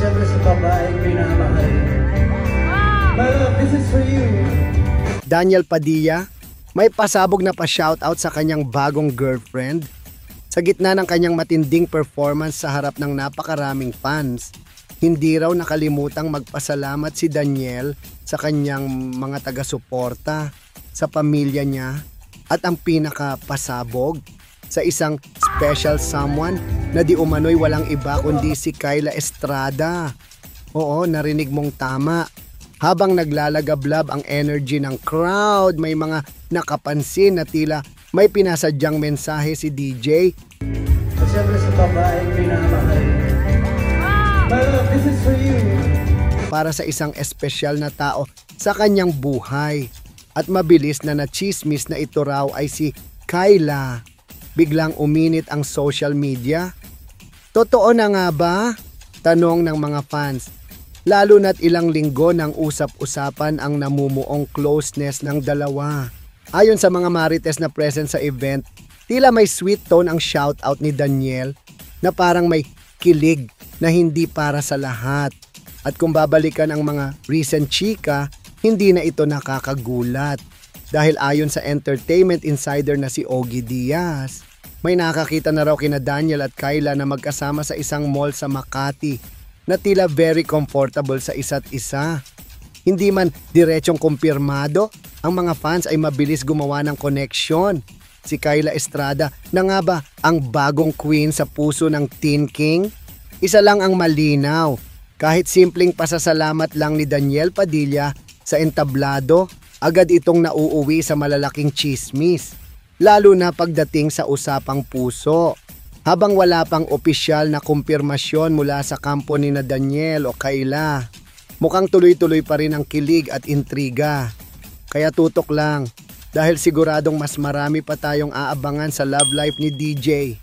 Siyempre sa babaeng minamahal. My love, this is for you. Daniel Padilla, may pasabog na pa-shoutout sa kanyang bagong girlfriend. Sa gitna ng kanyang matinding performance sa harap ng napakaraming fans, hindi raw nakalimutang magpasalamat si Daniel sa kanyang mga taga-suporta, sa pamilya niya, at ang pinakapasabog, sa isang special someone na di umano'y walang iba kundi si Kyla Estrada. Oo, narinig mong tama. Habang naglalagablab ang energy ng crowd, may mga nakapansin na tila may pinasadyang mensahe si DJ. Siyempre sa babaeng minamahal. My love, this is for you. Para sa isang espesyal na tao sa kanyang buhay. At mabilis na nachismis na ito raw ay si Kyla. Biglang uminit ang social media. Totoo na nga ba? Tanong ng mga fans. Lalo na't ilang linggo ng usap-usapan ang namumuong closeness ng dalawa. Ayon sa mga marites na present sa event, tila may sweet tone ang shoutout ni Daniel na parang may kilig na hindi para sa lahat. At kung babalikan ang mga recent chika, hindi na ito nakakagulat. Dahil ayon sa entertainment insider na si Ogie Diaz, may nakakita na raw kina Daniel at Kyla na magkasama sa isang mall sa Makati na tila very comfortable sa isa't isa. Hindi man diretsong kumpirmado, ang mga fans ay mabilis gumawa ng connection. Si Kyla Estrada na nga ba ang bagong queen sa puso ng Teen King? Isa lang ang malinaw, kahit simpleng pasasalamat lang ni Daniel Padilla sa entablado, agad itong nauuwi sa malalaking chismis, lalo na pagdating sa usapang puso. Habang wala pang opisyal na kumpirmasyon mula sa kampo ni na Daniel o Kyla, mukhang tuloy-tuloy pa rin ang kilig at intriga. Kaya tutok lang, dahil siguradong mas marami pa tayong aabangan sa love life ni DJ.